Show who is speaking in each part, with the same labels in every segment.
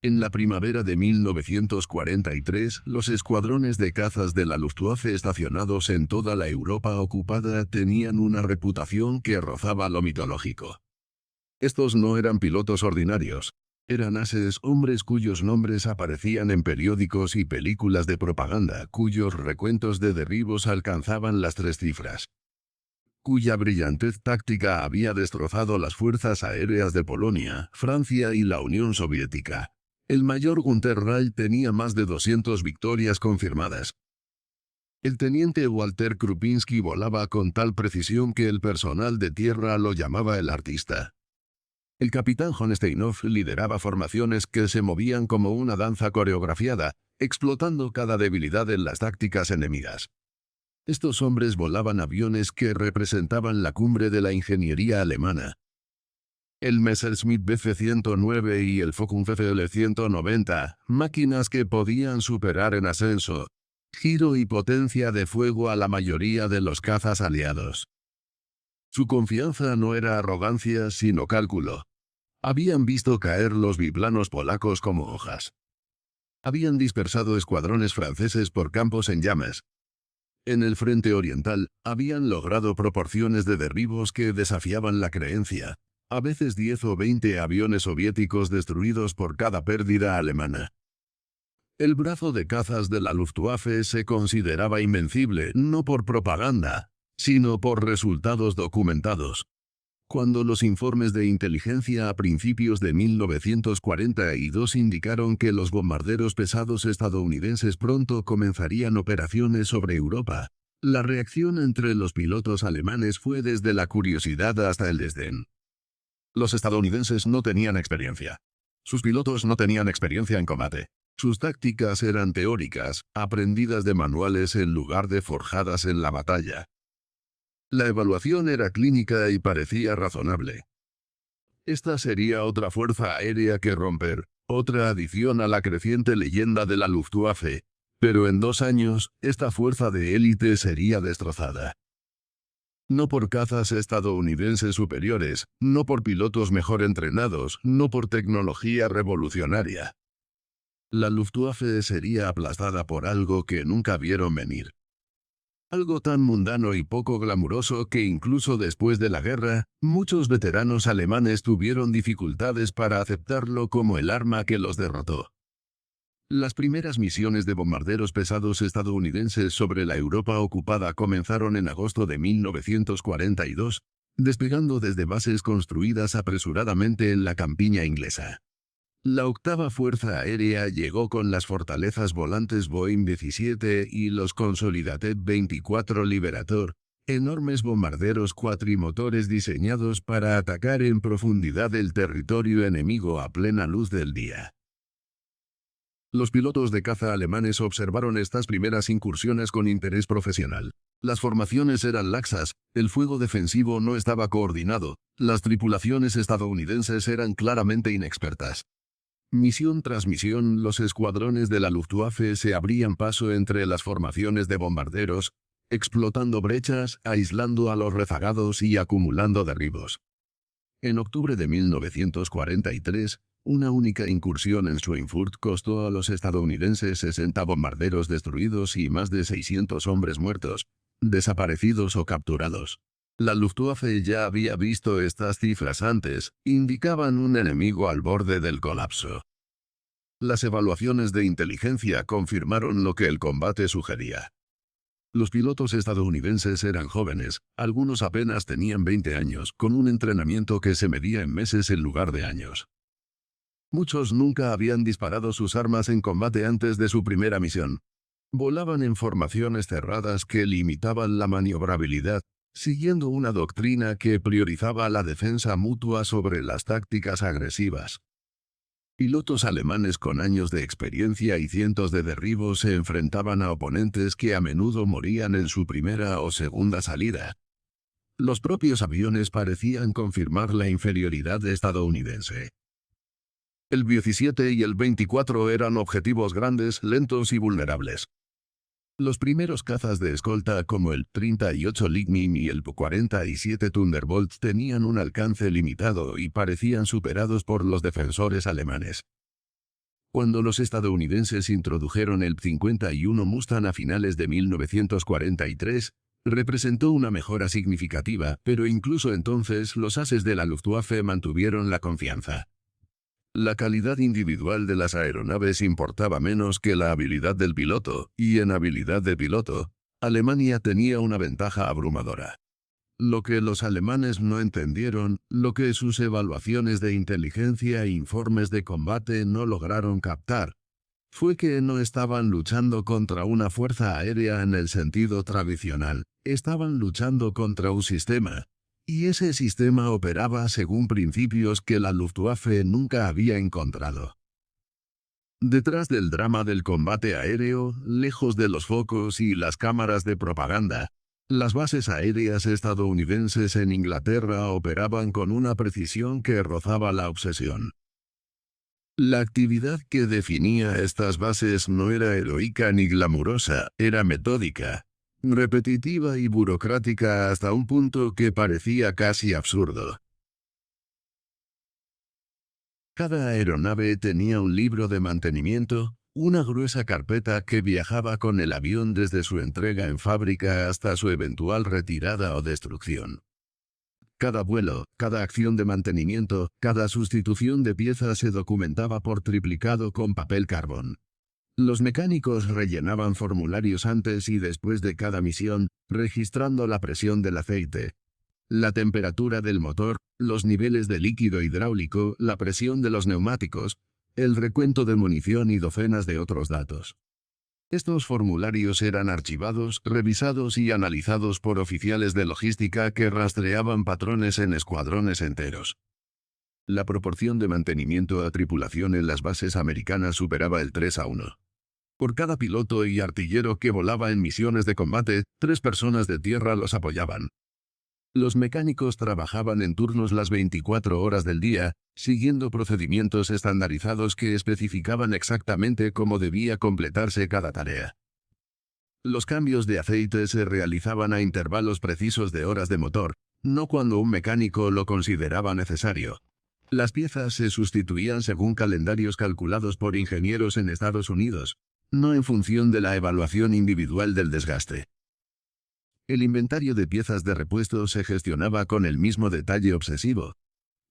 Speaker 1: En la primavera de 1943, los escuadrones de cazas de la Luftwaffe estacionados en toda la Europa ocupada tenían una reputación que rozaba lo mitológico. Estos no eran pilotos ordinarios. Eran ases, hombres cuyos nombres aparecían en periódicos y películas de propaganda, cuyos recuentos de derribos alcanzaban las 3 cifras, cuya brillantez táctica había destrozado las fuerzas aéreas de Polonia, Francia y la Unión Soviética. El mayor Günter Reil tenía más de 200 victorias confirmadas. El teniente Walter Krupinski volaba con tal precisión que el personal de tierra lo llamaba el artista. El capitán von Steinhoff lideraba formaciones que se movían como una danza coreografiada, explotando cada debilidad en las tácticas enemigas. Estos hombres volaban aviones que representaban la cumbre de la ingeniería alemana. El Messerschmitt Bf-109 y el Focke FL-190, máquinas que podían superar en ascenso, giro y potencia de fuego a la mayoría de los cazas aliados. Su confianza no era arrogancia sino cálculo. Habían visto caer los biplanos polacos como hojas. Habían dispersado escuadrones franceses por campos en llamas. En el frente oriental, habían logrado proporciones de derribos que desafiaban la creencia. A veces 10 o 20 aviones soviéticos destruidos por cada pérdida alemana. El brazo de cazas de la Luftwaffe se consideraba invencible no por propaganda, sino por resultados documentados. Cuando los informes de inteligencia a principios de 1942 indicaron que los bombarderos pesados estadounidenses pronto comenzarían operaciones sobre Europa, la reacción entre los pilotos alemanes fue desde la curiosidad hasta el desdén. Los estadounidenses no tenían experiencia. Sus pilotos no tenían experiencia en combate. Sus tácticas eran teóricas, aprendidas de manuales en lugar de forjadas en la batalla. La evaluación era clínica y parecía razonable. Esta sería otra fuerza aérea que romper, otra adición a la creciente leyenda de la Luftwaffe, pero en 2 años, esta fuerza de élite sería destrozada. No por cazas estadounidenses superiores, no por pilotos mejor entrenados, no por tecnología revolucionaria. La Luftwaffe sería aplastada por algo que nunca vieron venir. Algo tan mundano y poco glamuroso que incluso después de la guerra, muchos veteranos alemanes tuvieron dificultades para aceptarlo como el arma que los derrotó. Las primeras misiones de bombarderos pesados estadounidenses sobre la Europa ocupada comenzaron en agosto de 1942, despegando desde bases construidas apresuradamente en la campiña inglesa. La octava Fuerza Aérea llegó con las fortalezas volantes Boeing 17 y los Consolidated 24 Liberator, enormes bombarderos cuatrimotores diseñados para atacar en profundidad el territorio enemigo a plena luz del día. Los pilotos de caza alemanes observaron estas primeras incursiones con interés profesional. Las formaciones eran laxas, el fuego defensivo no estaba coordinado, las tripulaciones estadounidenses eran claramente inexpertas. Misión tras misión, los escuadrones de la Luftwaffe se abrían paso entre las formaciones de bombarderos, explotando brechas, aislando a los rezagados y acumulando derribos. En octubre de 1943, una única incursión en Schweinfurt costó a los estadounidenses 60 bombarderos destruidos y más de 600 hombres muertos, desaparecidos o capturados. La Luftwaffe ya había visto estas cifras antes, indicaban un enemigo al borde del colapso. Las evaluaciones de inteligencia confirmaron lo que el combate sugería. Los pilotos estadounidenses eran jóvenes, algunos apenas tenían 20 años, con un entrenamiento que se medía en meses en lugar de años. Muchos nunca habían disparado sus armas en combate antes de su primera misión. Volaban en formaciones cerradas que limitaban la maniobrabilidad, siguiendo una doctrina que priorizaba la defensa mutua sobre las tácticas agresivas. Pilotos alemanes con años de experiencia y cientos de derribos se enfrentaban a oponentes que a menudo morían en su primera o segunda salida. Los propios aviones parecían confirmar la inferioridad estadounidense. El B-17 y el 24 eran objetivos grandes, lentos y vulnerables. Los primeros cazas de escolta como el 38 Lightning y el P-47 Thunderbolt tenían un alcance limitado y parecían superados por los defensores alemanes. Cuando los estadounidenses introdujeron el 51 Mustang a finales de 1943, representó una mejora significativa, pero incluso entonces los ases de la Luftwaffe mantuvieron la confianza. La calidad individual de las aeronaves importaba menos que la habilidad del piloto, y en habilidad de piloto, Alemania tenía una ventaja abrumadora. Lo que los alemanes no entendieron, lo que sus evaluaciones de inteligencia e informes de combate no lograron captar, fue que no estaban luchando contra una fuerza aérea en el sentido tradicional, estaban luchando contra un sistema, y ese sistema operaba según principios que la Luftwaffe nunca había encontrado. Detrás del drama del combate aéreo, lejos de los focos y las cámaras de propaganda, las bases aéreas estadounidenses en Inglaterra operaban con una precisión que rozaba la obsesión. La actividad que definía estas bases no era heroica ni glamurosa, era metódica, repetitiva y burocrática hasta un punto que parecía casi absurdo. Cada aeronave tenía un libro de mantenimiento, una gruesa carpeta que viajaba con el avión desde su entrega en fábrica hasta su eventual retirada o destrucción. Cada vuelo, cada acción de mantenimiento, cada sustitución de piezas se documentaba por triplicado con papel carbón. Los mecánicos rellenaban formularios antes y después de cada misión, registrando la presión del aceite, la temperatura del motor, los niveles de líquido hidráulico, la presión de los neumáticos, el recuento de munición y docenas de otros datos. Estos formularios eran archivados, revisados y analizados por oficiales de logística que rastreaban patrones en escuadrones enteros. La proporción de mantenimiento a tripulación en las bases americanas superaba el 3:1. Por cada piloto y artillero que volaba en misiones de combate, 3 personas de tierra los apoyaban. Los mecánicos trabajaban en turnos las 24 horas del día, siguiendo procedimientos estandarizados que especificaban exactamente cómo debía completarse cada tarea. Los cambios de aceite se realizaban a intervalos precisos de horas de motor, no cuando un mecánico lo consideraba necesario. Las piezas se sustituían según calendarios calculados por ingenieros en Estados Unidos, no en función de la evaluación individual del desgaste. El inventario de piezas de repuesto se gestionaba con el mismo detalle obsesivo.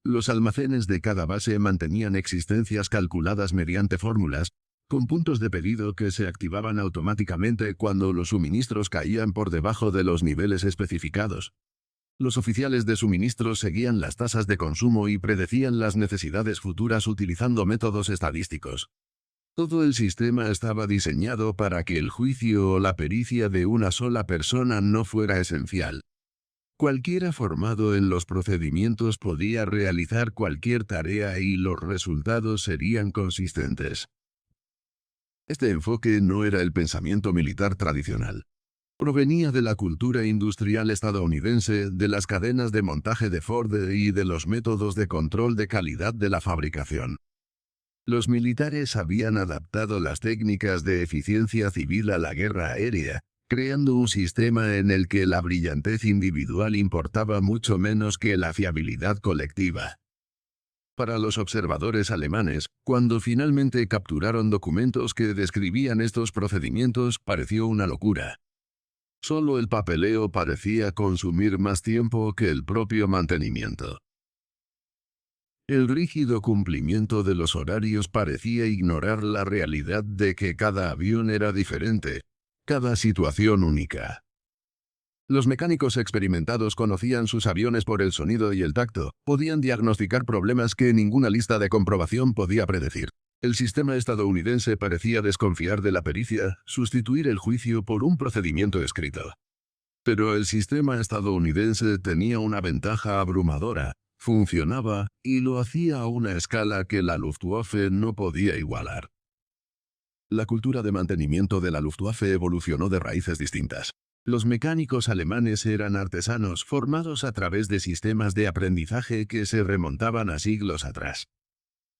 Speaker 1: Los almacenes de cada base mantenían existencias calculadas mediante fórmulas, con puntos de pedido que se activaban automáticamente cuando los suministros caían por debajo de los niveles especificados. Los oficiales de suministro seguían las tasas de consumo y predecían las necesidades futuras utilizando métodos estadísticos. Todo el sistema estaba diseñado para que el juicio o la pericia de una sola persona no fuera esencial. Cualquiera formado en los procedimientos podía realizar cualquier tarea y los resultados serían consistentes. Este enfoque no era el pensamiento militar tradicional. Provenía de la cultura industrial estadounidense, de las cadenas de montaje de Ford y de los métodos de control de calidad de la fabricación. Los militares habían adaptado las técnicas de eficiencia civil a la guerra aérea, creando un sistema en el que la brillantez individual importaba mucho menos que la fiabilidad colectiva. Para los observadores alemanes, cuando finalmente capturaron documentos que describían estos procedimientos, pareció una locura. Solo el papeleo parecía consumir más tiempo que el propio mantenimiento. El rígido cumplimiento de los horarios parecía ignorar la realidad de que cada avión era diferente, cada situación única. Los mecánicos experimentados conocían sus aviones por el sonido y el tacto, podían diagnosticar problemas que ninguna lista de comprobación podía predecir. El sistema estadounidense parecía desconfiar de la pericia, sustituir el juicio por un procedimiento escrito. Pero el sistema estadounidense tenía una ventaja abrumadora. Funcionaba, y lo hacía a una escala que la Luftwaffe no podía igualar. La cultura de mantenimiento de la Luftwaffe evolucionó de raíces distintas. Los mecánicos alemanes eran artesanos formados a través de sistemas de aprendizaje que se remontaban a siglos atrás.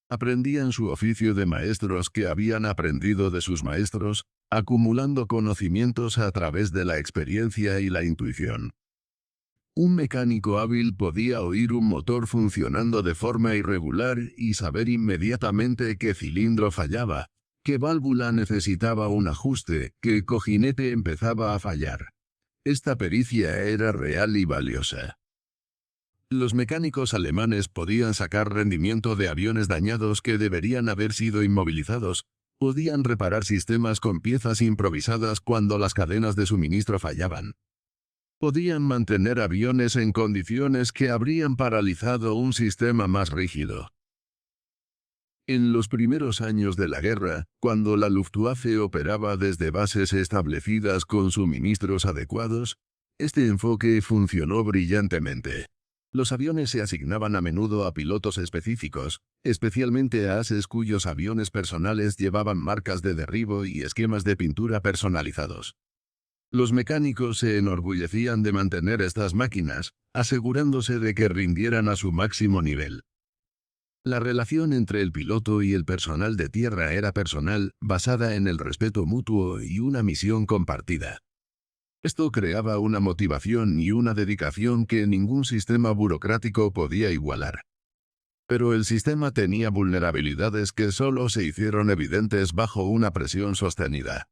Speaker 1: Aprendían su oficio de maestros que habían aprendido de sus maestros, acumulando conocimientos a través de la experiencia y la intuición. Un mecánico hábil podía oír un motor funcionando de forma irregular y saber inmediatamente qué cilindro fallaba, qué válvula necesitaba un ajuste, qué cojinete empezaba a fallar. Esta pericia era real y valiosa. Los mecánicos alemanes podían sacar rendimiento de aviones dañados que deberían haber sido inmovilizados, podían reparar sistemas con piezas improvisadas cuando las cadenas de suministro fallaban. Podían mantener aviones en condiciones que habrían paralizado un sistema más rígido. En los primeros años de la guerra, cuando la Luftwaffe operaba desde bases establecidas con suministros adecuados, este enfoque funcionó brillantemente. Los aviones se asignaban a menudo a pilotos específicos, especialmente a ases cuyos aviones personales llevaban marcas de derribo y esquemas de pintura personalizados. Los mecánicos se enorgullecían de mantener estas máquinas, asegurándose de que rindieran a su máximo nivel. La relación entre el piloto y el personal de tierra era personal, basada en el respeto mutuo y una misión compartida. Esto creaba una motivación y una dedicación que ningún sistema burocrático podía igualar. Pero el sistema tenía vulnerabilidades que solo se hicieron evidentes bajo una presión sostenida.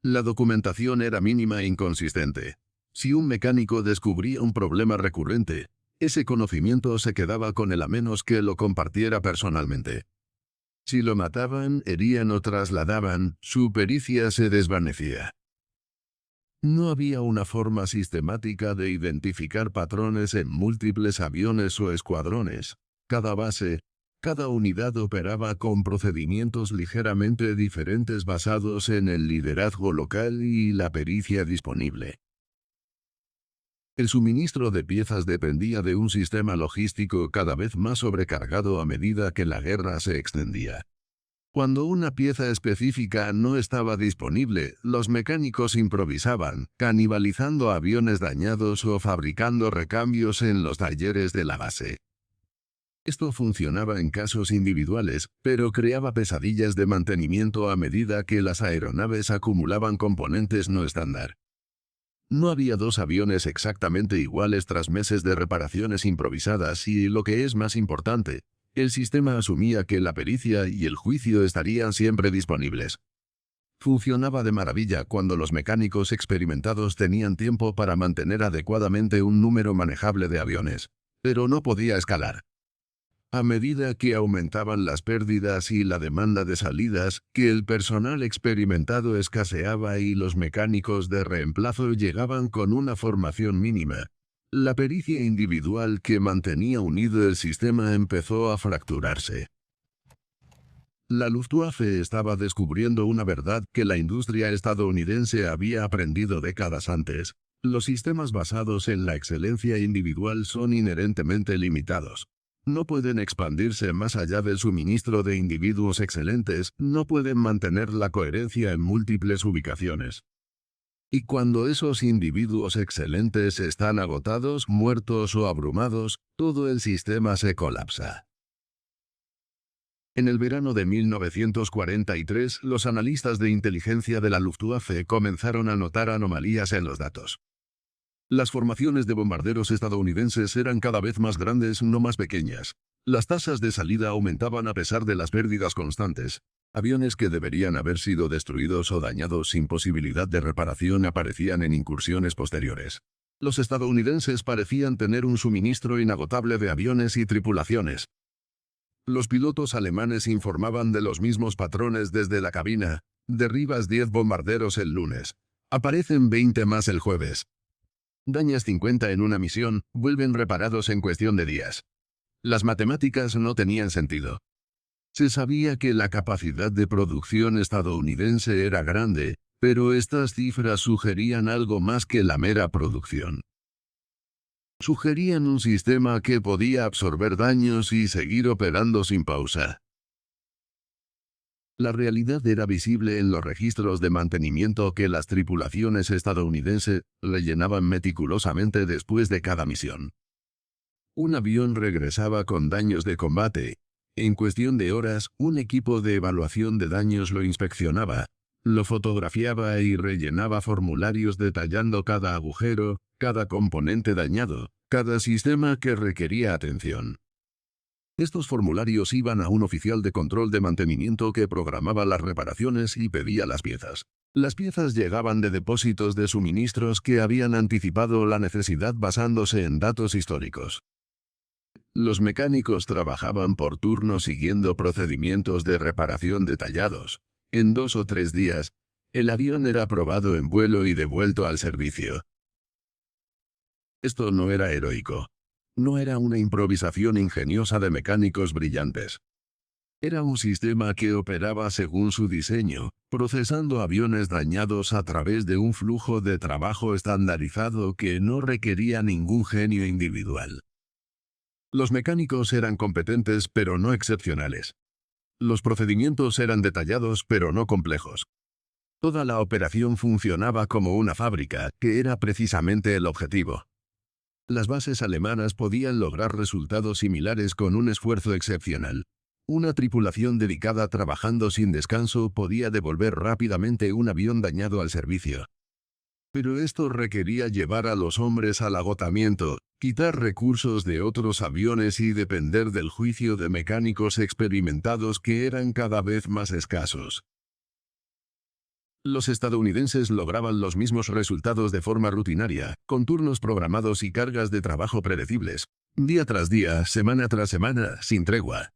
Speaker 1: La documentación era mínima e inconsistente. Si un mecánico descubría un problema recurrente, ese conocimiento se quedaba con él a menos que lo compartiera personalmente. Si lo mataban, herían o trasladaban, su pericia se desvanecía. No había una forma sistemática de identificar patrones en múltiples aviones o escuadrones. Cada base, cada unidad operaba con procedimientos ligeramente diferentes basados en el liderazgo local y la pericia disponible. El suministro de piezas dependía de un sistema logístico cada vez más sobrecargado a medida que la guerra se extendía. Cuando una pieza específica no estaba disponible, los mecánicos improvisaban, canibalizando aviones dañados o fabricando recambios en los talleres de la base. Esto funcionaba en casos individuales, pero creaba pesadillas de mantenimiento a medida que las aeronaves acumulaban componentes no estándar. No había dos aviones exactamente iguales tras meses de reparaciones improvisadas y, lo que es más importante, el sistema asumía que la pericia y el juicio estarían siempre disponibles. Funcionaba de maravilla cuando los mecánicos experimentados tenían tiempo para mantener adecuadamente un número manejable de aviones, pero no podía escalar. A medida que aumentaban las pérdidas y la demanda de salidas, que el personal experimentado escaseaba y los mecánicos de reemplazo llegaban con una formación mínima, la pericia individual que mantenía unido el sistema empezó a fracturarse. La Luftwaffe estaba descubriendo una verdad que la industria estadounidense había aprendido décadas antes. Los sistemas basados en la excelencia individual son inherentemente limitados. No pueden expandirse más allá del suministro de individuos excelentes, no pueden mantener la coherencia en múltiples ubicaciones. Y cuando esos individuos excelentes están agotados, muertos o abrumados, todo el sistema se colapsa. En el verano de 1943, los analistas de inteligencia de la Luftwaffe comenzaron a notar anomalías en los datos. Las formaciones de bombarderos estadounidenses eran cada vez más grandes, no más pequeñas. Las tasas de salida aumentaban a pesar de las pérdidas constantes. Aviones que deberían haber sido destruidos o dañados sin posibilidad de reparación aparecían en incursiones posteriores. Los estadounidenses parecían tener un suministro inagotable de aviones y tripulaciones. Los pilotos alemanes informaban de los mismos patrones desde la cabina. Derribas 10 bombarderos el lunes. Aparecen 20 más el jueves. Dañas 50 en una misión, vuelven reparados en cuestión de días. Las matemáticas no tenían sentido. Se sabía que la capacidad de producción estadounidense era grande, pero estas cifras sugerían algo más que la mera producción. Sugerían un sistema que podía absorber daños y seguir operando sin pausa. La realidad era visible en los registros de mantenimiento que las tripulaciones estadounidenses rellenaban meticulosamente después de cada misión. Un avión regresaba con daños de combate. En cuestión de horas, un equipo de evaluación de daños lo inspeccionaba, lo fotografiaba y rellenaba formularios detallando cada agujero, cada componente dañado, cada sistema que requería atención. Estos formularios iban a un oficial de control de mantenimiento que programaba las reparaciones y pedía las piezas. Las piezas llegaban de depósitos de suministros que habían anticipado la necesidad basándose en datos históricos. Los mecánicos trabajaban por turno siguiendo procedimientos de reparación detallados. En 2 o 3 días, el avión era probado en vuelo y devuelto al servicio. Esto no era heroico. No era una improvisación ingeniosa de mecánicos brillantes. Era un sistema que operaba según su diseño, procesando aviones dañados a través de un flujo de trabajo estandarizado que no requería ningún genio individual. Los mecánicos eran competentes pero no excepcionales. Los procedimientos eran detallados pero no complejos. Toda la operación funcionaba como una fábrica, que era precisamente el objetivo. Las bases alemanas podían lograr resultados similares con un esfuerzo excepcional. Una tripulación dedicada trabajando sin descanso podía devolver rápidamente un avión dañado al servicio. Pero esto requería llevar a los hombres al agotamiento, quitar recursos de otros aviones y depender del juicio de mecánicos experimentados que eran cada vez más escasos. Los estadounidenses lograban los mismos resultados de forma rutinaria, con turnos programados y cargas de trabajo predecibles, día tras día, semana tras semana, sin tregua.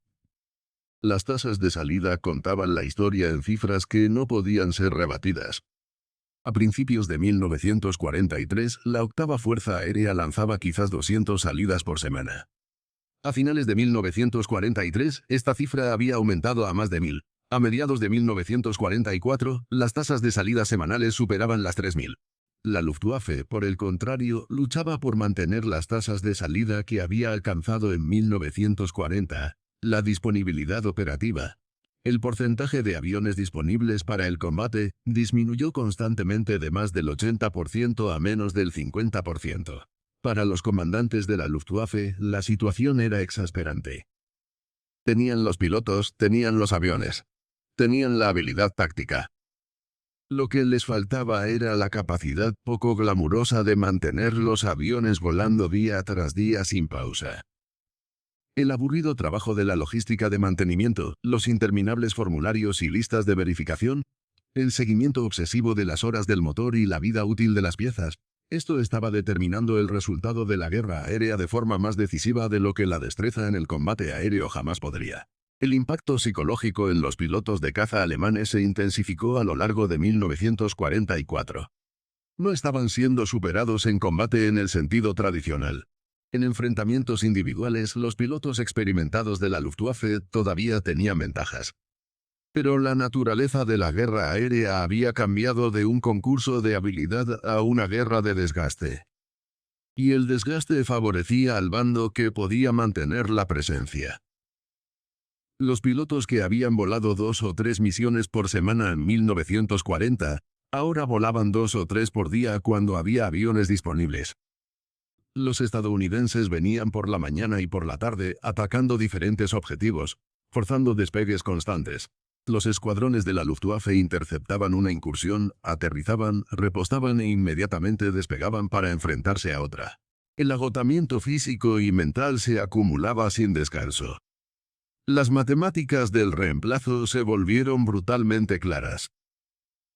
Speaker 1: Las tasas de salida contaban la historia en cifras que no podían ser rebatidas. A principios de 1943, la octava Fuerza Aérea lanzaba quizás 200 salidas por semana. A finales de 1943, esta cifra había aumentado a más de 1000. A mediados de 1944, las tasas de salida semanales superaban las 3000. La Luftwaffe, por el contrario, luchaba por mantener las tasas de salida que había alcanzado en 1940, la disponibilidad operativa. El porcentaje de aviones disponibles para el combate disminuyó constantemente de más del 80% a menos del 50%. Para los comandantes de la Luftwaffe, la situación era exasperante. Tenían los pilotos, tenían los aviones. Tenían la habilidad táctica. Lo que les faltaba era la capacidad poco glamurosa de mantener los aviones volando día tras día sin pausa. El aburrido trabajo de la logística de mantenimiento, los interminables formularios y listas de verificación, el seguimiento obsesivo de las horas del motor y la vida útil de las piezas, esto estaba determinando el resultado de la guerra aérea de forma más decisiva de lo que la destreza en el combate aéreo jamás podría. El impacto psicológico en los pilotos de caza alemanes se intensificó a lo largo de 1944. No estaban siendo superados en combate en el sentido tradicional. En enfrentamientos individuales, los pilotos experimentados de la Luftwaffe todavía tenían ventajas. Pero la naturaleza de la guerra aérea había cambiado de un concurso de habilidad a una guerra de desgaste. Y el desgaste favorecía al bando que podía mantener la presencia. Los pilotos que habían volado 2 o 3 misiones por semana en 1940, ahora volaban 2 o 3 por día cuando había aviones disponibles. Los estadounidenses venían por la mañana y por la tarde atacando diferentes objetivos, forzando despegues constantes. Los escuadrones de la Luftwaffe interceptaban una incursión, aterrizaban, repostaban e inmediatamente despegaban para enfrentarse a otra. El agotamiento físico y mental se acumulaba sin descanso. Las matemáticas del reemplazo se volvieron brutalmente claras.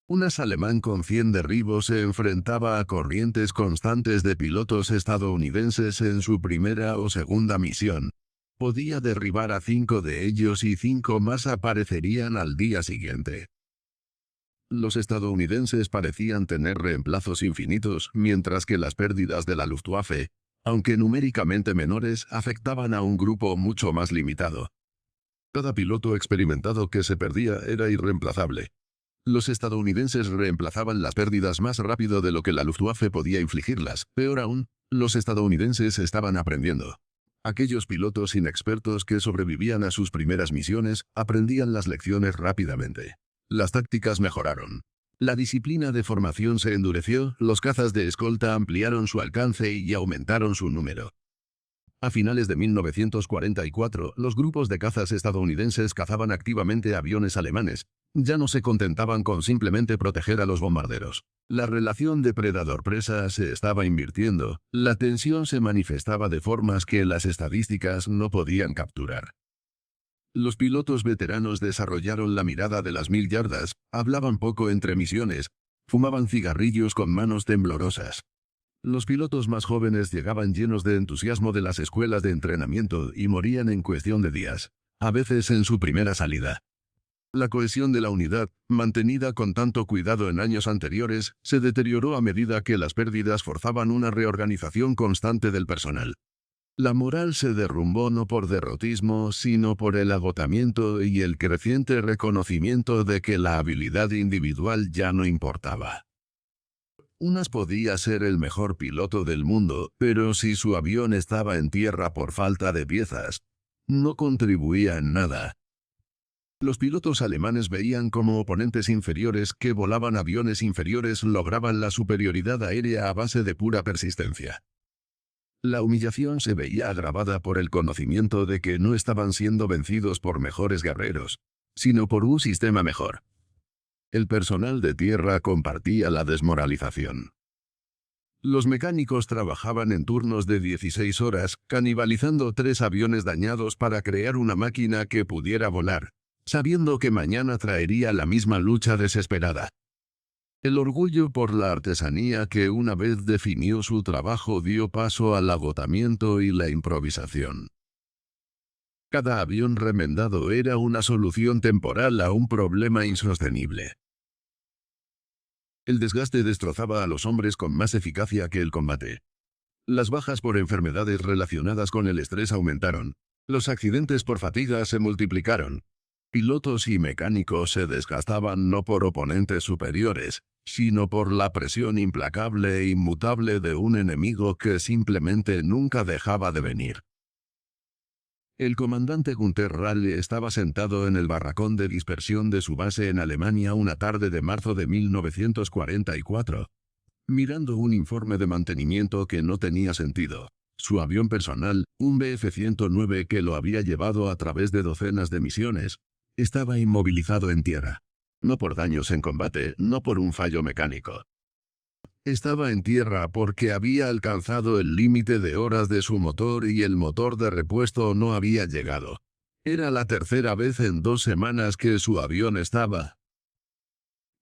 Speaker 1: Un as alemán con 100 derribos se enfrentaba a corrientes constantes de pilotos estadounidenses en su primera o segunda misión. Podía derribar a 5 de ellos y 5 más aparecerían al día siguiente. Los estadounidenses parecían tener reemplazos infinitos, mientras que las pérdidas de la Luftwaffe, aunque numéricamente menores, afectaban a un grupo mucho más limitado. Cada piloto experimentado que se perdía era irreemplazable. Los estadounidenses reemplazaban las pérdidas más rápido de lo que la Luftwaffe podía infligirlas. Peor aún, los estadounidenses estaban aprendiendo. Aquellos pilotos inexpertos que sobrevivían a sus primeras misiones aprendían las lecciones rápidamente. Las tácticas mejoraron. La disciplina de formación se endureció, los cazas de escolta ampliaron su alcance y aumentaron su número. A finales de 1944, los grupos de cazas estadounidenses cazaban activamente aviones alemanes, Ya no se contentaban con simplemente proteger a los bombarderos. La relación depredador-presa se estaba invirtiendo, la tensión se manifestaba de formas que las estadísticas no podían capturar. Los pilotos veteranos desarrollaron la mirada de las 1000 yardas, hablaban poco entre misiones, fumaban cigarrillos con manos temblorosas. Los pilotos más jóvenes llegaban llenos de entusiasmo de las escuelas de entrenamiento y morían en cuestión de días, a veces en su primera salida. La cohesión de la unidad, mantenida con tanto cuidado en años anteriores, se deterioró a medida que las pérdidas forzaban una reorganización constante del personal. La moral se derrumbó no por derrotismo, sino por el agotamiento y el creciente reconocimiento de que la habilidad individual ya no importaba. Unas podía ser el mejor piloto del mundo, pero si su avión estaba en tierra por falta de piezas, no contribuía en nada. Los pilotos alemanes veían como oponentes inferiores que volaban aviones inferiores lograban la superioridad aérea a base de pura persistencia. La humillación se veía agravada por el conocimiento de que no estaban siendo vencidos por mejores guerreros, sino por un sistema mejor. El personal de tierra compartía la desmoralización. Los mecánicos trabajaban en turnos de 16 horas, canibalizando 3 aviones dañados para crear una máquina que pudiera volar, sabiendo que mañana traería la misma lucha desesperada. El orgullo por la artesanía que una vez definió su trabajo dio paso al agotamiento y la improvisación. Cada avión remendado era una solución temporal a un problema insostenible. El desgaste destrozaba a los hombres con más eficacia que el combate. Las bajas por enfermedades relacionadas con el estrés aumentaron. Los accidentes por fatiga se multiplicaron. Pilotos y mecánicos se desgastaban no por oponentes superiores, sino por la presión implacable e inmutable de un enemigo que simplemente nunca dejaba de venir. El comandante Günther Rale estaba sentado en el barracón de dispersión de su base en Alemania una tarde de marzo de 1944, mirando un informe de mantenimiento que no tenía sentido. Su avión personal, un Bf-109 que lo había llevado a través de docenas de misiones, estaba inmovilizado en tierra. No por daños en combate, no por un fallo mecánico. Estaba en tierra porque había alcanzado el límite de horas de su motor y el motor de repuesto no había llegado. Era la tercera vez en 2 semanas que su avión estaba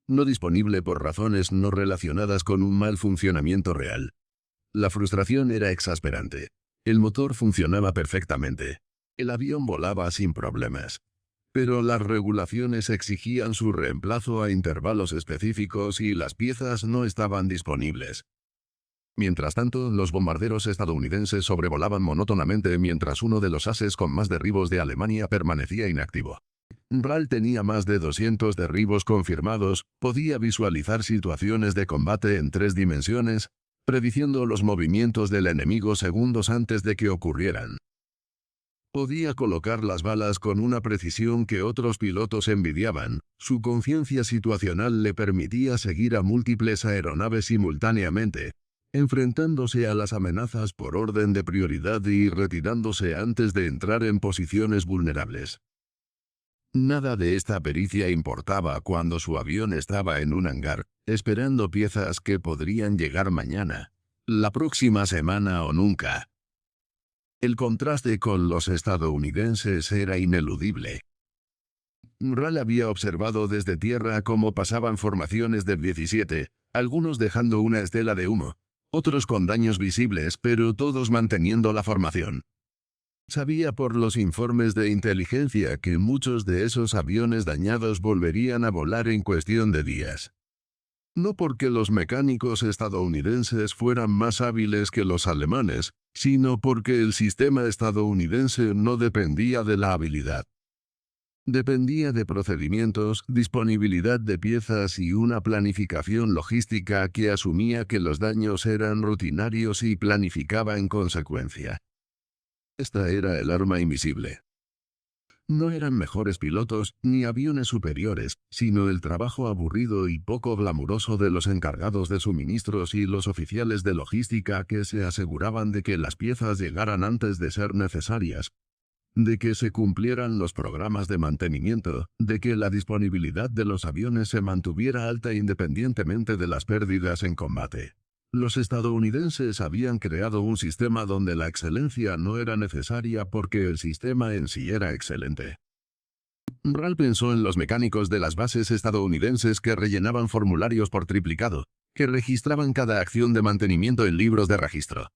Speaker 1: no disponible por razones no relacionadas con un mal funcionamiento real. La frustración era exasperante. El motor funcionaba perfectamente. El avión volaba sin problemas. Pero las regulaciones exigían su reemplazo a intervalos específicos y las piezas no estaban disponibles. Mientras tanto, los bombarderos estadounidenses sobrevolaban monótonamente mientras uno de los ases con más derribos de Alemania permanecía inactivo. Rale tenía más de 200 derribos confirmados, podía visualizar situaciones de combate en 3 dimensiones, prediciendo los movimientos del enemigo segundos antes de que ocurrieran. Podía colocar las balas con una precisión que otros pilotos envidiaban. Su conciencia situacional le permitía seguir a múltiples aeronaves simultáneamente, enfrentándose a las amenazas por orden de prioridad y retirándose antes de entrar en posiciones vulnerables. Nada de esta pericia importaba cuando su avión estaba en un hangar, esperando piezas que podrían llegar mañana, la próxima semana o nunca. El contraste con los estadounidenses era ineludible. Rale había observado desde tierra cómo pasaban formaciones de 17, algunos dejando una estela de humo, otros con daños visibles pero todos manteniendo la formación. Sabía por los informes de inteligencia que muchos de esos aviones dañados volverían a volar en cuestión de días. No porque los mecánicos estadounidenses fueran más hábiles que los alemanes, sino porque el sistema estadounidense no dependía de la habilidad. Dependía de procedimientos, disponibilidad de piezas y una planificación logística que asumía que los daños eran rutinarios y planificaba en consecuencia. Esta era el arma invisible. No eran mejores pilotos, ni aviones superiores, sino el trabajo aburrido y poco glamuroso de los encargados de suministros y los oficiales de logística que se aseguraban de que las piezas llegaran antes de ser necesarias. de que se cumplieran los programas de mantenimiento, de que la disponibilidad de los aviones se mantuviera alta independientemente de las pérdidas en combate. Los estadounidenses habían creado un sistema donde la excelencia no era necesaria porque el sistema en sí era excelente. Ral pensó en los mecánicos de las bases estadounidenses que rellenaban formularios por triplicado, que registraban cada acción de mantenimiento en libros de registro,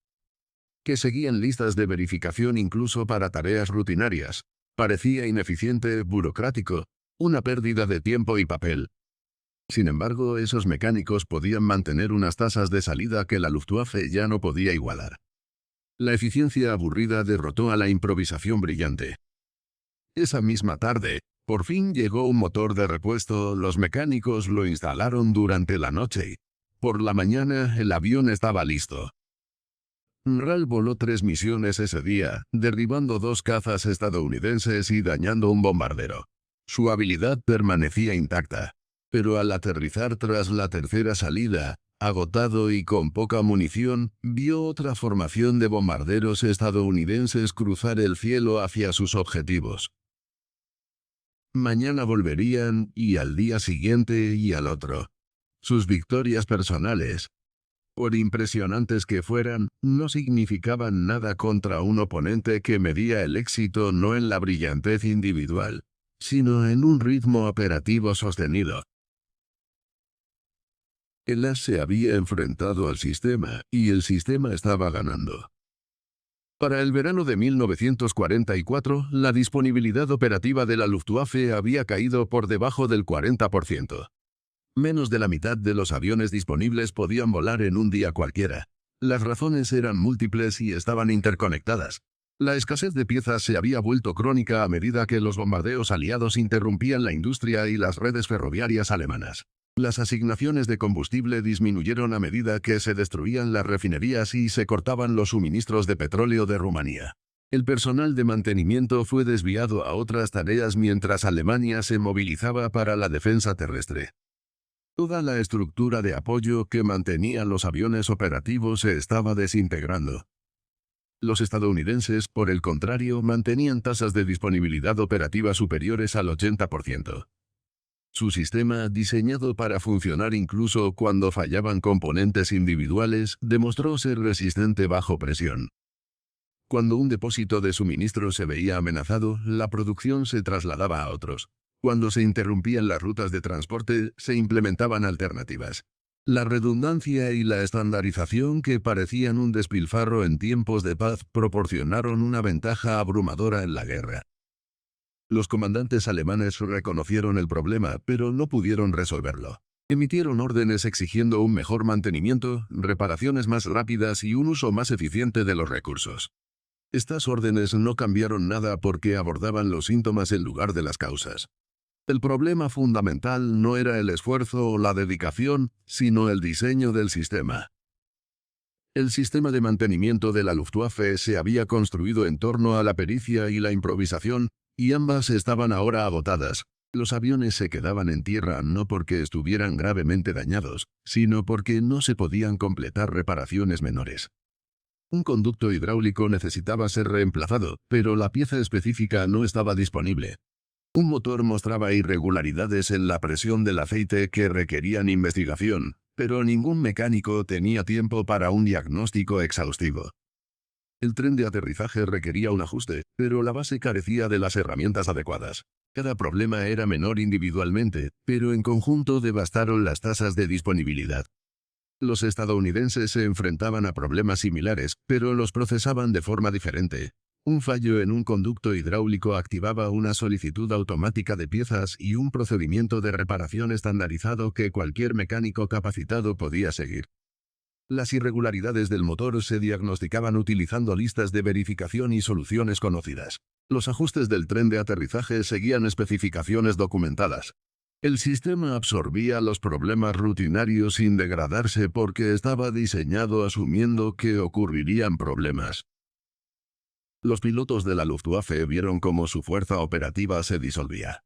Speaker 1: que seguían listas de verificación incluso para tareas rutinarias. Parecía ineficiente, burocrático, una pérdida de tiempo y papel. Sin embargo, esos mecánicos podían mantener unas tasas de salida que la Luftwaffe ya no podía igualar. La eficiencia aburrida derrotó a la improvisación brillante. Esa misma tarde, por fin llegó un motor de repuesto, los mecánicos lo instalaron durante la noche. Por la mañana, el avión estaba listo. Ral voló 3 misiones ese día, derribando 2 cazas estadounidenses y dañando un bombardero. Su habilidad permanecía intacta. Pero al aterrizar tras la tercera salida, agotado y con poca munición, vio otra formación de bombarderos estadounidenses cruzar el cielo hacia sus objetivos. Mañana volverían, y al día siguiente y al otro. Sus victorias personales, por impresionantes que fueran, no significaban nada contra un oponente que medía el éxito no en la brillantez individual, sino en un ritmo operativo sostenido. El as se había enfrentado al sistema, y el sistema estaba ganando. Para el verano de 1944, la disponibilidad operativa de la Luftwaffe había caído por debajo del 40%. Menos de la mitad de los aviones disponibles podían volar en un día cualquiera. Las razones eran múltiples y estaban interconectadas. La escasez de piezas se había vuelto crónica a medida que los bombardeos aliados interrumpían la industria y las redes ferroviarias alemanas. Las asignaciones de combustible disminuyeron a medida que se destruían las refinerías y se cortaban los suministros de petróleo de Rumanía. El personal de mantenimiento fue desviado a otras tareas mientras Alemania se movilizaba para la defensa terrestre. Toda la estructura de apoyo que mantenía los aviones operativos se estaba desintegrando. Los estadounidenses, por el contrario, mantenían tasas de disponibilidad operativa superiores al 80%. Su sistema, diseñado para funcionar incluso cuando fallaban componentes individuales, demostró ser resistente bajo presión. Cuando un depósito de suministro se veía amenazado, la producción se trasladaba a otros. Cuando se interrumpían las rutas de transporte, se implementaban alternativas. La redundancia y la estandarización, que parecían un despilfarro en tiempos de paz, proporcionaron una ventaja abrumadora en la guerra. Los comandantes alemanes reconocieron el problema, pero no pudieron resolverlo. Emitieron órdenes exigiendo un mejor mantenimiento, reparaciones más rápidas y un uso más eficiente de los recursos. Estas órdenes no cambiaron nada porque abordaban los síntomas en lugar de las causas. El problema fundamental no era el esfuerzo o la dedicación, sino el diseño del sistema. El sistema de mantenimiento de la Luftwaffe se había construido en torno a la pericia y la improvisación, y ambas estaban ahora agotadas. Los aviones se quedaban en tierra no porque estuvieran gravemente dañados, sino porque no se podían completar reparaciones menores. Un conducto hidráulico necesitaba ser reemplazado, pero la pieza específica no estaba disponible. Un motor mostraba irregularidades en la presión del aceite que requerían investigación, pero ningún mecánico tenía tiempo para un diagnóstico exhaustivo. El tren de aterrizaje requería un ajuste, pero la base carecía de las herramientas adecuadas. Cada problema era menor individualmente, pero en conjunto devastaron las tasas de disponibilidad. Los estadounidenses se enfrentaban a problemas similares, pero los procesaban de forma diferente. Un fallo en un conducto hidráulico activaba una solicitud automática de piezas y un procedimiento de reparación estandarizado que cualquier mecánico capacitado podía seguir. Las irregularidades del motor se diagnosticaban utilizando listas de verificación y soluciones conocidas. Los ajustes del tren de aterrizaje seguían especificaciones documentadas. El sistema absorbía los problemas rutinarios sin degradarse porque estaba diseñado asumiendo que ocurrirían problemas. Los pilotos de la Luftwaffe vieron cómo su fuerza operativa se disolvía.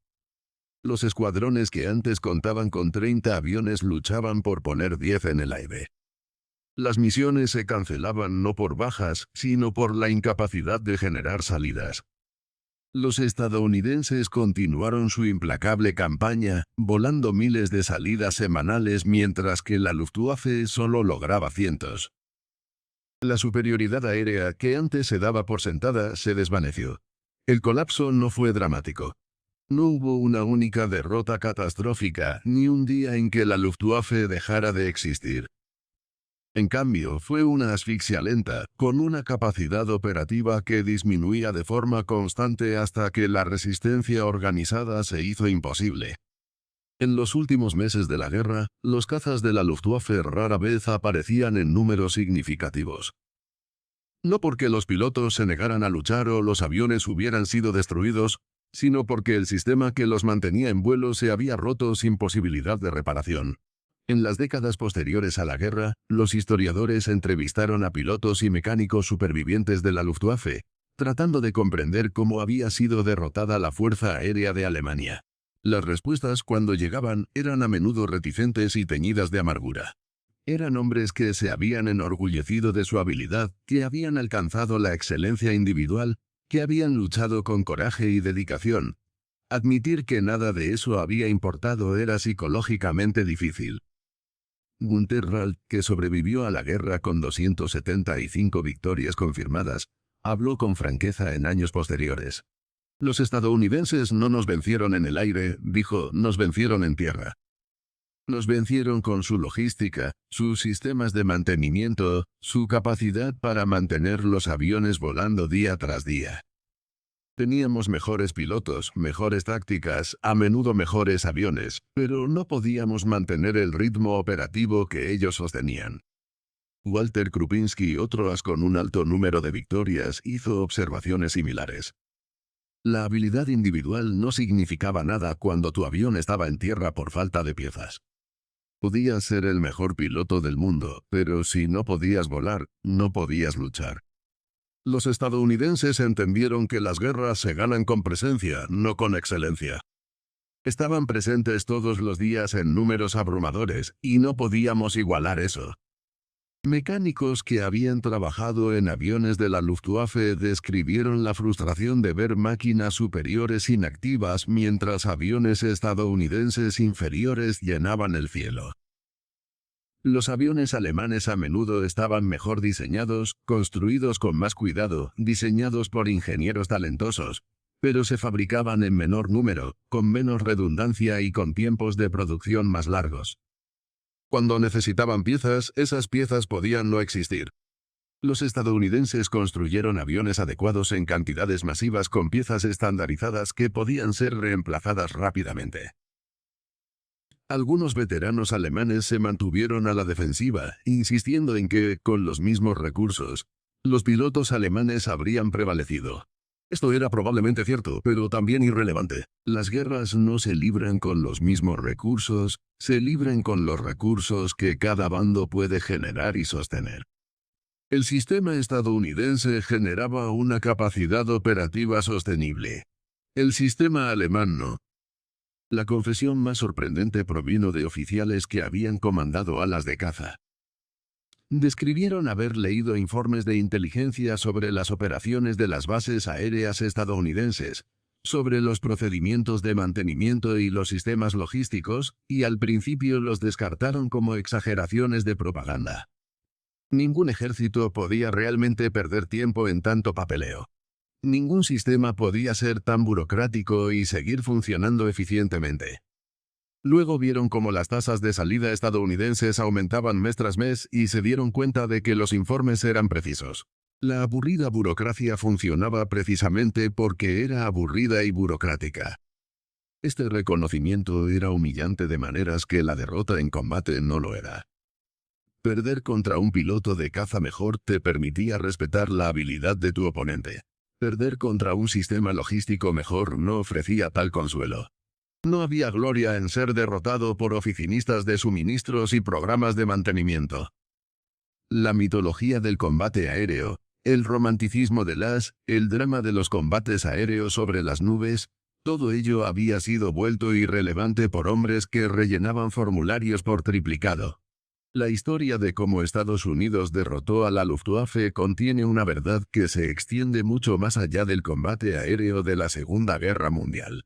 Speaker 1: Los escuadrones que antes contaban con 30 aviones luchaban por poner 10 en el aire. Las misiones se cancelaban no por bajas, sino por la incapacidad de generar salidas. Los estadounidenses continuaron su implacable campaña, volando miles de salidas semanales mientras que la Luftwaffe solo lograba cientos. La superioridad aérea que antes se daba por sentada se desvaneció. El colapso no fue dramático. No hubo una única derrota catastrófica, ni un día en que la Luftwaffe dejara de existir. En cambio, fue una asfixia lenta, con una capacidad operativa que disminuía de forma constante hasta que la resistencia organizada se hizo imposible. En los últimos meses de la guerra, los cazas de la Luftwaffe rara vez aparecían en números significativos. No porque los pilotos se negaran a luchar o los aviones hubieran sido destruidos, sino porque el sistema que los mantenía en vuelo se había roto sin posibilidad de reparación. En las décadas posteriores a la guerra, los historiadores entrevistaron a pilotos y mecánicos supervivientes de la Luftwaffe, tratando de comprender cómo había sido derrotada la Fuerza Aérea de Alemania. Las respuestas cuando llegaban eran a menudo reticentes y teñidas de amargura. Eran hombres que se habían enorgullecido de su habilidad, que habían alcanzado la excelencia individual, que habían luchado con coraje y dedicación. Admitir que nada de eso había importado era psicológicamente difícil. Gunther Ralt, que sobrevivió a la guerra con 275 victorias confirmadas, habló con franqueza en años posteriores. Los estadounidenses no nos vencieron en el aire, dijo, nos vencieron en tierra. Nos vencieron con su logística, sus sistemas de mantenimiento, su capacidad para mantener los aviones volando día tras día. Teníamos mejores pilotos, mejores tácticas, a menudo mejores aviones, pero no podíamos mantener el ritmo operativo que ellos sostenían. Walter Krupinski, otro as con un alto número de victorias, hizo observaciones similares. La habilidad individual no significaba nada cuando tu avión estaba en tierra por falta de piezas. Podías ser el mejor piloto del mundo, pero si no podías volar, no podías luchar. Los estadounidenses entendieron que las guerras se ganan con presencia, no con excelencia. Estaban presentes todos los días en números abrumadores, y no podíamos igualar eso. Mecánicos que habían trabajado en aviones de la Luftwaffe describieron la frustración de ver máquinas superiores inactivas mientras aviones estadounidenses inferiores llenaban el cielo. Los aviones alemanes a menudo estaban mejor diseñados, construidos con más cuidado, diseñados por ingenieros talentosos, pero se fabricaban en menor número, con menos redundancia y con tiempos de producción más largos. Cuando necesitaban piezas, esas piezas podían no existir. Los estadounidenses construyeron aviones adecuados en cantidades masivas con piezas estandarizadas que podían ser reemplazadas rápidamente. Algunos veteranos alemanes se mantuvieron a la defensiva, insistiendo en que, con los mismos recursos, los pilotos alemanes habrían prevalecido. Esto era probablemente cierto, pero también irrelevante. Las guerras no se libran con los mismos recursos, se libran con los recursos que cada bando puede generar y sostener. El sistema estadounidense generaba una capacidad operativa sostenible. El sistema alemán no. La confesión más sorprendente provino de oficiales que habían comandado alas de caza. Describieron haber leído informes de inteligencia sobre las operaciones de las bases aéreas estadounidenses, sobre los procedimientos de mantenimiento y los sistemas logísticos, y al principio los descartaron como exageraciones de propaganda. Ningún ejército podía realmente perder tiempo en tanto papeleo. Ningún sistema podía ser tan burocrático y seguir funcionando eficientemente. Luego vieron cómo las tasas de salida estadounidenses aumentaban mes tras mes y se dieron cuenta de que los informes eran precisos. La aburrida burocracia funcionaba precisamente porque era aburrida y burocrática. Este reconocimiento era humillante de maneras que la derrota en combate no lo era. Perder contra un piloto de caza mejor te permitía respetar la habilidad de tu oponente. Perder contra un sistema logístico mejor no ofrecía tal consuelo. No había gloria en ser derrotado por oficinistas de suministros y programas de mantenimiento. La mitología del combate aéreo, el romanticismo de el drama de los combates aéreos sobre las nubes, todo ello había sido vuelto irrelevante por hombres que rellenaban formularios por triplicado. La historia de cómo Estados Unidos derrotó a la Luftwaffe contiene una verdad que se extiende mucho más allá del combate aéreo de la Segunda Guerra Mundial.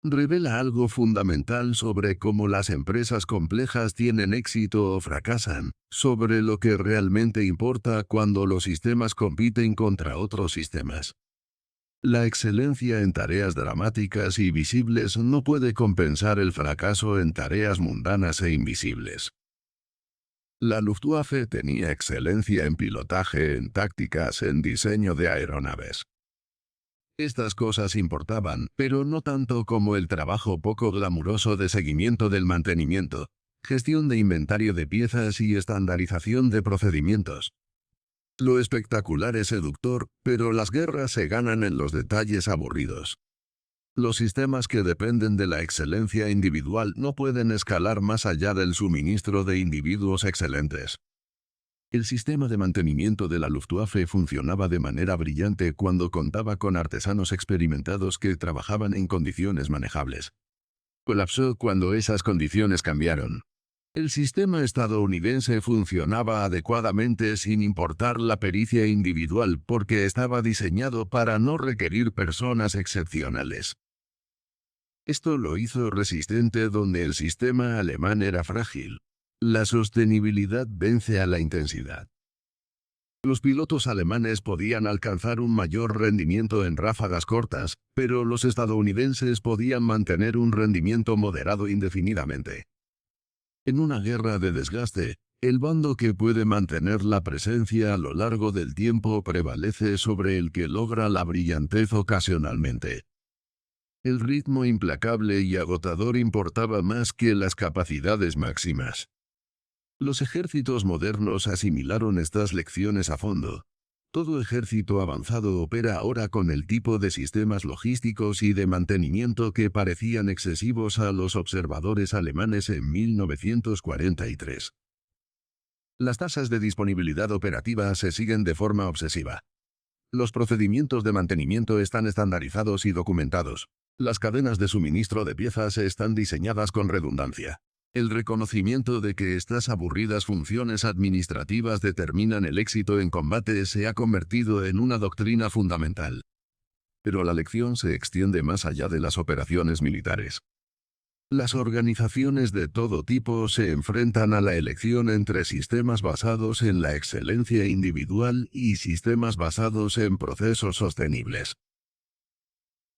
Speaker 1: Revela algo fundamental sobre cómo las empresas complejas tienen éxito o fracasan, sobre lo que realmente importa cuando los sistemas compiten contra otros sistemas. La excelencia en tareas dramáticas y visibles no puede compensar el fracaso en tareas mundanas e invisibles. La Luftwaffe tenía excelencia en pilotaje, en tácticas, en diseño de aeronaves. Estas cosas importaban, pero no tanto como el trabajo poco glamuroso de seguimiento del mantenimiento, gestión de inventario de piezas y estandarización de procedimientos. Lo espectacular es seductor, pero las guerras se ganan en los detalles aburridos. Los sistemas que dependen de la excelencia individual no pueden escalar más allá del suministro de individuos excelentes. El sistema de mantenimiento de la Luftwaffe funcionaba de manera brillante cuando contaba con artesanos experimentados que trabajaban en condiciones manejables. Colapsó cuando esas condiciones cambiaron. El sistema estadounidense funcionaba adecuadamente sin importar la pericia individual porque estaba diseñado para no requerir personas excepcionales. Esto lo hizo resistente donde el sistema alemán era frágil. La sostenibilidad vence a la intensidad. Los pilotos alemanes podían alcanzar un mayor rendimiento en ráfagas cortas, pero los estadounidenses podían mantener un rendimiento moderado indefinidamente. En una guerra de desgaste, el bando que puede mantener la presencia a lo largo del tiempo prevalece sobre el que logra la brillantez ocasionalmente. El ritmo implacable y agotador importaba más que las capacidades máximas. Los ejércitos modernos asimilaron estas lecciones a fondo. Todo ejército avanzado opera ahora con el tipo de sistemas logísticos y de mantenimiento que parecían excesivos a los observadores alemanes en 1943. Las tasas de disponibilidad operativa se siguen de forma obsesiva. Los procedimientos de mantenimiento están estandarizados y documentados. Las cadenas de suministro de piezas están diseñadas con redundancia. El reconocimiento de que estas aburridas funciones administrativas determinan el éxito en combate se ha convertido en una doctrina fundamental. Pero la lección se extiende más allá de las operaciones militares. Las organizaciones de todo tipo se enfrentan a la elección entre sistemas basados en la excelencia individual y sistemas basados en procesos sostenibles.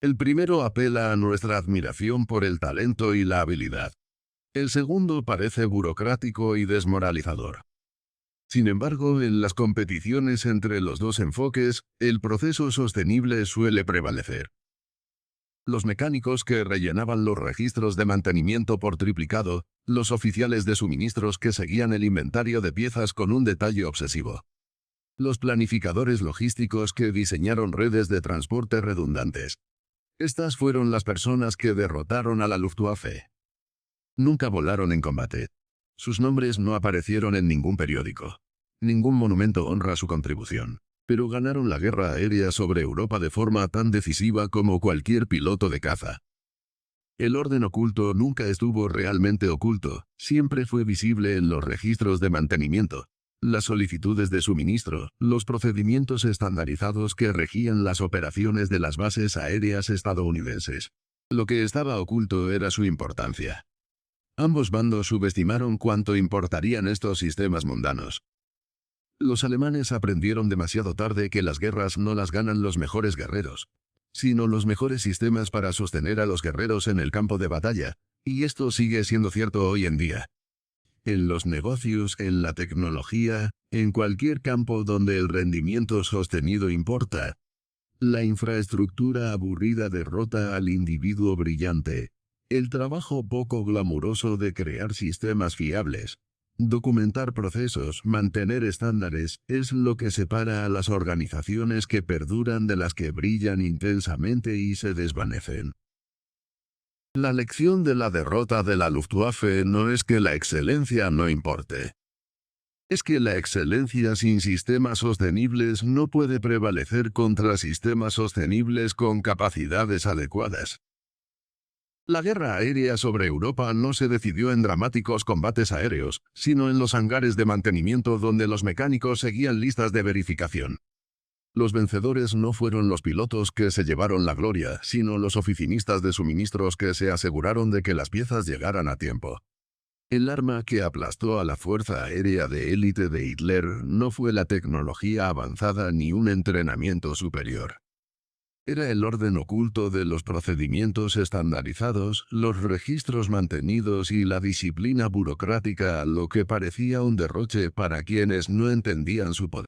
Speaker 1: El primero apela a nuestra admiración por el talento y la habilidad. El segundo parece burocrático y desmoralizador. Sin embargo, en las competiciones entre los dos enfoques, el proceso sostenible suele prevalecer. Los mecánicos que rellenaban los registros de mantenimiento por triplicado, los oficiales de suministros que seguían el inventario de piezas con un detalle obsesivo. Los planificadores logísticos que diseñaron redes de transporte redundantes. Estas fueron las personas que derrotaron a la Luftwaffe. Nunca volaron en combate. Sus nombres no aparecieron en ningún periódico. Ningún monumento honra su contribución. Pero ganaron la guerra aérea sobre Europa de forma tan decisiva como cualquier piloto de caza. El orden oculto nunca estuvo realmente oculto, siempre fue visible en los registros de mantenimiento, las solicitudes de suministro, los procedimientos estandarizados que regían las operaciones de las bases aéreas estadounidenses. Lo que estaba oculto era su importancia. Ambos bandos subestimaron cuánto importarían estos sistemas mundanos. Los alemanes aprendieron demasiado tarde que las guerras no las ganan los mejores guerreros, sino los mejores sistemas para sostener a los guerreros en el campo de batalla, y esto sigue siendo cierto hoy en día. En los negocios, en la tecnología, en cualquier campo donde el rendimiento sostenido importa. La infraestructura aburrida derrota al individuo brillante. El trabajo poco glamuroso de crear sistemas fiables, documentar procesos, mantener estándares, es lo que separa a las organizaciones que perduran de las que brillan intensamente y se desvanecen. La lección de la derrota de la Luftwaffe no es que la excelencia no importe. Es que la excelencia sin sistemas sostenibles no puede prevalecer contra sistemas sostenibles con capacidades adecuadas. La guerra aérea sobre Europa no se decidió en dramáticos combates aéreos, sino en los hangares de mantenimiento donde los mecánicos seguían listas de verificación. Los vencedores no fueron los pilotos que se llevaron la gloria, sino los oficinistas de suministros que se aseguraron de que las piezas llegaran a tiempo. El arma que aplastó a la fuerza aérea de élite de Hitler no fue la tecnología avanzada ni un entrenamiento superior. Era el orden oculto de los procedimientos estandarizados, los registros mantenidos y la disciplina burocrática, lo que parecía un derroche para quienes no entendían su poder.